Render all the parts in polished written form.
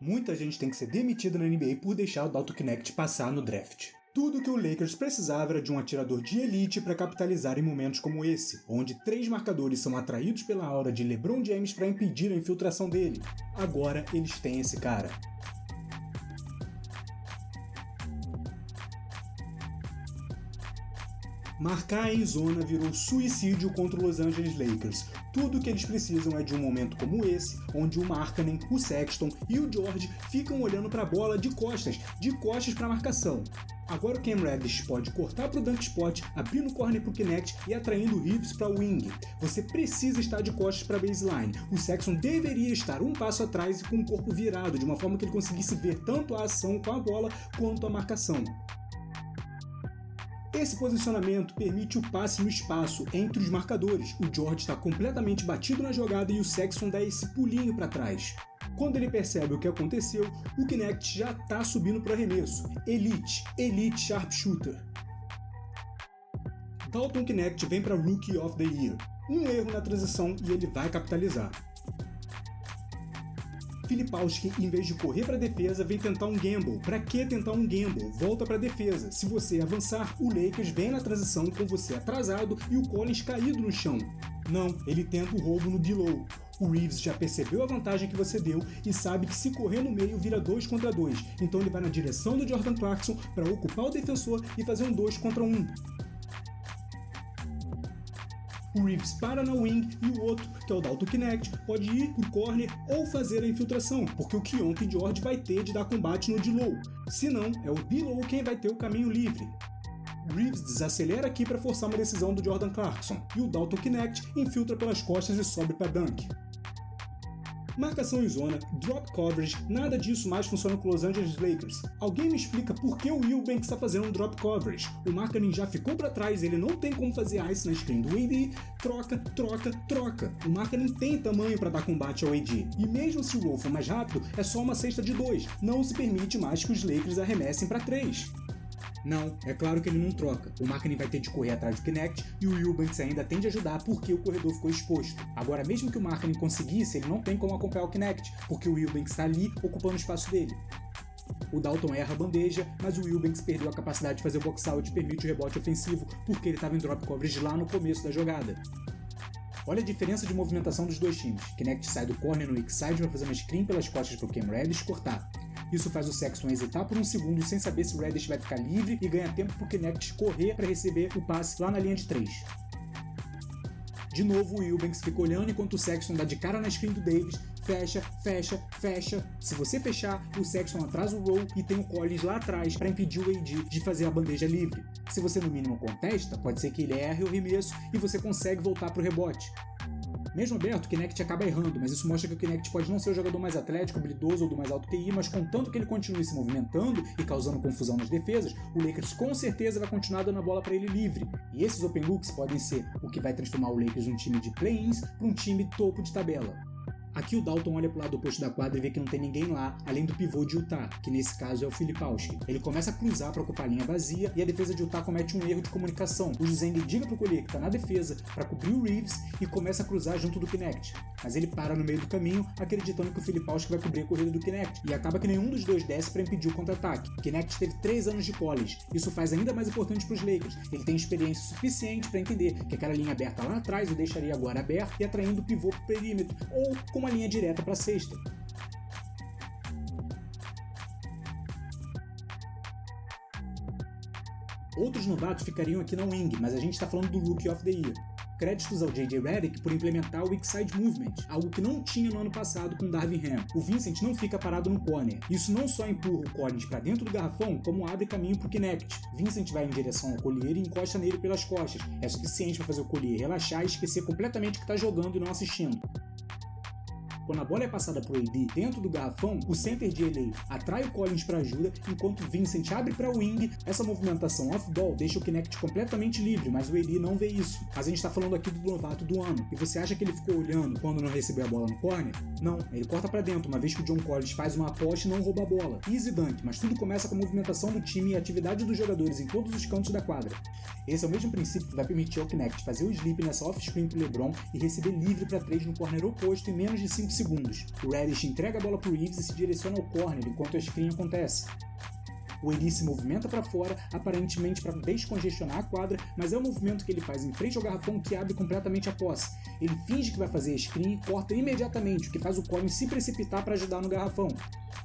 Muita gente tem que ser demitida na NBA por deixar o Dalton Knecht passar no draft. Tudo que o Lakers precisava era de um atirador de elite para capitalizar em momentos como esse, onde 3 marcadores são atraídos pela aura de LeBron James para impedir a infiltração dele. Agora eles têm esse cara. Marcar em zona virou suicídio contra o Los Angeles Lakers. Tudo o que eles precisam é de um momento como esse, onde o Markkanen, o Sexton e o George ficam olhando para a bola de costas para a marcação. Agora o Cam Reddish pode cortar para o dunk spot, abrindo o corner para o Knecht e atraindo o Reeves para o wing. Você precisa estar de costas para a baseline. O Sexton deveria estar um passo atrás e com o corpo virado, de uma forma que ele conseguisse ver tanto a ação com a bola quanto a marcação. Esse posicionamento permite o passe no espaço entre os marcadores. O George está completamente batido na jogada e o Sexton dá esse pulinho para trás. Quando ele percebe o que aconteceu, o Knecht já está subindo para o arremesso. Elite Sharpshooter. Dalton Knecht vem para Rookie of the Year. Um erro na transição e ele vai capitalizar. Filipowski, em vez de correr para a defesa, vem tentar um gamble. Para que tentar um gamble? Volta para a defesa. Se você avançar, o Lakers vem na transição com você atrasado e o Collins caído no chão. Não, ele tenta o roubo no D-Low. O Reeves já percebeu a vantagem que você deu e sabe que se correr no meio vira 2 contra 2. Então ele vai na direção do Jordan Clarkson para ocupar o defensor e fazer um 2 contra 1. O Reeves para na wing e o outro, que é o Dalton Knecht, pode ir pro corner ou fazer a infiltração, porque o Keyonte George vai ter de dar combate no D-Low. Se não, é o D-Low quem vai ter o caminho livre. O Reeves desacelera aqui para forçar uma decisão do Jordan Clarkson, e o Dalton Knecht infiltra pelas costas e sobe para dunk. Marcação em zona, drop coverage, nada disso mais funciona com os Los Angeles Lakers. Alguém me explica por que o Eubanks está fazendo um drop coverage? O Markkanen já ficou para trás, ele não tem como fazer ice na screen do AD, troca. O Markkanen tem tamanho para dar combate ao AD, e mesmo se o roll for mais rápido, é só uma cesta de 2, não se permite mais que os Lakers arremessem para 3. Não, é claro que ele não troca. O Markkanen vai ter de correr atrás do Knecht e o Eubanks ainda tem de ajudar porque o corredor ficou exposto. Agora, mesmo que o Markkanen conseguisse, ele não tem como acompanhar o Knecht, porque o Eubanks está ali ocupando o espaço dele. O Dalton erra a bandeja, mas o Eubanks perdeu a capacidade de fazer o box out e permite o rebote ofensivo porque ele estava em drop coverage lá no começo da jogada. Olha a diferença de movimentação dos dois times. Knecht sai do corner no weak side para fazer uma screen pelas costas para o Cam Reddish cortar. Isso faz o Sexton hesitar por um segundo sem saber se o Reddish vai ficar livre e ganha tempo para o Knecht correr para receber o passe lá na linha de 3. De novo o Eubanks fica olhando enquanto o Sexton dá de cara na screen do Davis, fecha. Se você fechar, o Sexton atrasa o roll e tem o Collins lá atrás para impedir o AD de fazer a bandeja livre. Se você no mínimo contesta, pode ser que ele erre o arremesso e você consegue voltar para o rebote. Mesmo aberto, o Knecht acaba errando, mas isso mostra que o Knecht pode não ser o jogador mais atlético, habilidoso ou do mais alto QI, mas contanto que ele continue se movimentando e causando confusão nas defesas, o Lakers com certeza vai continuar dando a bola para ele livre. E esses open looks podem ser o que vai transformar o Lakers de um time de play-ins para um time topo de tabela. Aqui o Dalton olha pro lado oposto da quadra e vê que não tem ninguém lá, além do pivô de Utah, que nesse caso é o Filipowski. Ele começa a cruzar para ocupar a linha vazia e a defesa de Utah comete um erro de comunicação. O Zeng diga pro colher que tá na defesa para cobrir o Reeves e começa a cruzar junto do Knecht. Mas ele para no meio do caminho, acreditando que o Filipowski vai cobrir a corrida do Knecht, e acaba que nenhum dos dois desce para impedir o contra-ataque. Knecht teve 3 anos de college. Isso faz ainda mais importante para os Lakers. Ele tem experiência suficiente para entender que aquela linha aberta lá atrás o deixaria agora aberto e atraindo o pivô pro perímetro, ou com uma linha direta para a cesta. Outros novatos ficariam aqui na wing, mas a gente está falando do Rookie of the Year. Créditos ao J.J. Redick por implementar o weak side movement, algo que não tinha no ano passado com Darvin Ham. O Vincent não fica parado no corner. Isso não só empurra o Collins para dentro do garrafão, como abre caminho para o Knecht. Vincent vai em direção ao colher e encosta nele pelas costas. É suficiente para fazer o colher relaxar e esquecer completamente que está jogando e não assistindo. Quando a bola é passada pro AD dentro do garrafão, o center de LA atrai o Collins para ajuda, enquanto Vincent abre para o wing. Essa movimentação off-ball deixa o Knecht completamente livre, mas o AD não vê isso. Mas a gente está falando aqui do novato do ano, e você acha que ele ficou olhando quando não recebeu a bola no corner? Não, ele corta para dentro, uma vez que o John Collins faz uma aposta e não rouba a bola. Easy dunk, mas tudo começa com a movimentação do time e a atividade dos jogadores em todos os cantos da quadra. Esse é o mesmo princípio que vai permitir ao Knecht fazer o sleep nessa off-screen pro LeBron e receber livre para 3 no corner oposto em menos de 5 segundos. segundos. O Reddish entrega a bola para o Reeves e se direciona ao corner enquanto a screen acontece. O AD se movimenta para fora, aparentemente para descongestionar a quadra, mas é o movimento que ele faz em frente ao garrafão que abre completamente a posse. Ele finge que vai fazer a screen e corta imediatamente, o que faz o Collins se precipitar para ajudar no garrafão.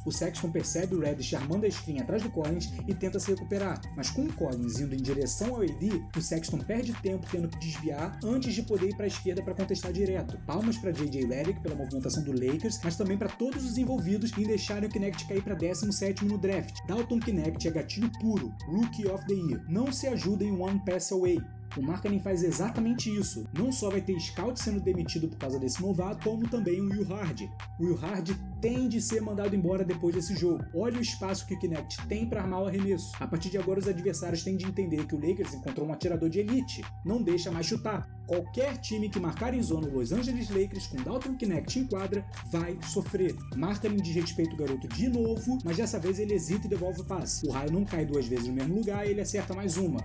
O Sexton percebe o Reddish armando a screen atrás do Collins e tenta se recuperar, mas com o Collins indo em direção ao AD, o Sexton perde tempo tendo que desviar antes de poder ir para a esquerda para contestar direto. Palmas para J.J. Redick pela movimentação do Lakers, mas também para todos os envolvidos em deixarem o Knecht cair para 17º no draft. Dalton Knecht é gatilho puro, Rookie of the Year. Não se ajuda em one pass away. O Markkanen faz exatamente isso. Não só vai ter scout sendo demitido por causa desse novato, como também o Will Hardy. O Will Hardy tem de ser mandado embora depois desse jogo. Olha o espaço que o Knecht tem para armar o arremesso. A partir de agora, os adversários têm de entender que o Lakers encontrou um atirador de elite. Não deixa mais chutar. Qualquer time que marcar em zona o Los Angeles Lakers com Dalton Knecht em quadra vai sofrer. Markkanen desrespeita o garoto de novo, mas dessa vez ele hesita e devolve o passe. O raio não cai 2 vezes no mesmo lugar e ele acerta mais uma.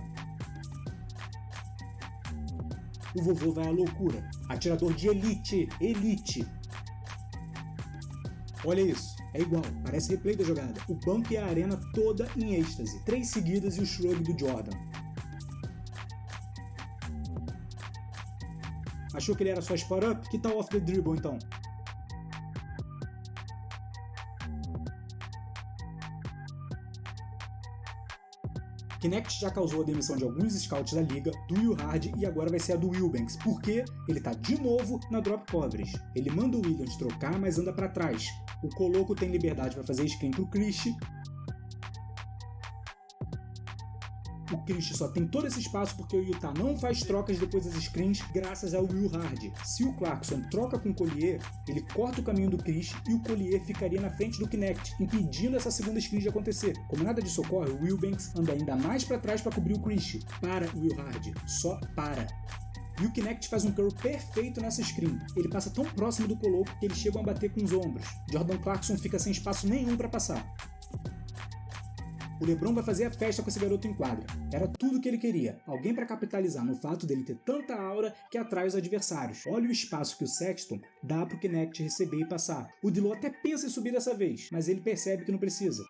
O vovô vai à loucura. Atirador de elite. Elite. Olha isso. É igual. Parece replay da jogada. O banco e a arena toda em êxtase. 3 seguidas e o shrug do Jordan. Achou que ele era só spot-up? Que tal off the dribble então? Knecht já causou a demissão de alguns scouts da liga, do Will Hardy e agora vai ser a do Wilbanks, porque ele tá de novo na drop coverage. Ele manda o Williams trocar, mas anda para trás. O Coloco tem liberdade para fazer screen pro Christie. O Christie só tem todo esse espaço porque o Utah não faz trocas depois das screens graças ao Will Hardy. Se o Clarkson troca com o Collier, ele corta o caminho do Christie e o Collier ficaria na frente do Knecht, impedindo essa segunda screen de acontecer. Como nada disso ocorre, o Wilbanks anda ainda mais para trás para cobrir o Christie. Para o Will Hardy. Só para. E o Knecht faz um curl perfeito nessa screen. Ele passa tão próximo do Coloco que eles chegam a bater com os ombros. Jordan Clarkson fica sem espaço nenhum para passar. O LeBron vai fazer a festa com esse garoto em quadra. Era tudo o que ele queria. Alguém para capitalizar no fato dele ter tanta aura que atrai os adversários. Olha o espaço que o Sexton dá pro Knecht receber e passar. O D'Lo até pensa em subir dessa vez, mas ele percebe que não precisa.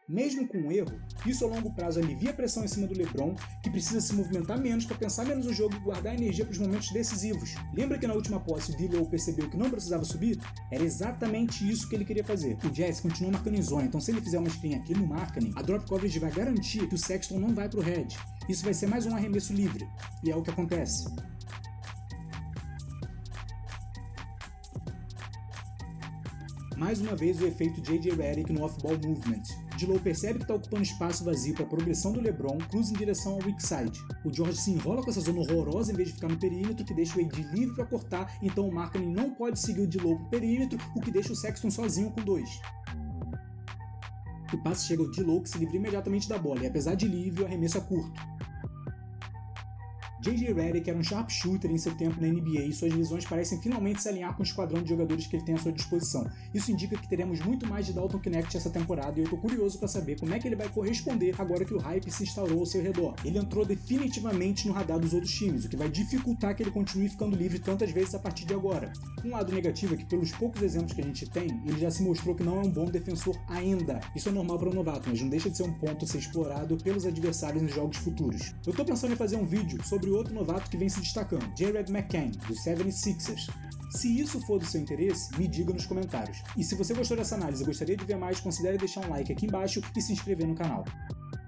Mesmo com um erro, isso a longo prazo alivia a pressão em cima do LeBron, que precisa se movimentar menos para pensar menos o jogo e guardar energia para os momentos decisivos. Lembra que na última posse o D'Lo percebeu que não precisava subir? Era exatamente isso que ele queria fazer. O Jazz continua marcando em zona, então se ele fizer uma screen aqui no Markkanen, a drop coverage vai garantir que o Sexton não vai pro head. Isso vai ser mais um arremesso livre, e é o que acontece. Mais uma vez o efeito J.J. Redick no off-ball movement. D'Lo percebe que está ocupando espaço vazio para a progressão do LeBron, cruza em direção ao weak side. O George se enrola com essa zona horrorosa em vez de ficar no perímetro, que deixa o AD livre para cortar, então o Markkanen não pode seguir o D'Lo pro perímetro, o que deixa o Sexton sozinho com 2. O passe chega ao D'Lo, que se livra imediatamente da bola, e apesar de livre, o arremesso é curto. J.J. Redick era um sharpshooter em seu tempo na NBA e suas visões parecem finalmente se alinhar com o esquadrão de jogadores que ele tem à sua disposição. Isso indica que teremos muito mais de Dalton Knecht essa temporada e eu tô curioso para saber como é que ele vai corresponder agora que o hype se instaurou ao seu redor. Ele entrou definitivamente no radar dos outros times, o que vai dificultar que ele continue ficando livre tantas vezes a partir de agora. Um lado negativo é que, pelos poucos exemplos que a gente tem, ele já se mostrou que não é um bom defensor ainda. Isso é normal para um novato, mas não deixa de ser um ponto a ser explorado pelos adversários nos jogos futuros. Eu tô pensando em fazer um vídeo sobre outro novato que vem se destacando, Jared McCain, do 76ers. Se isso for do seu interesse, me diga nos comentários. E se você gostou dessa análise e gostaria de ver mais, considere deixar um like aqui embaixo e se inscrever no canal.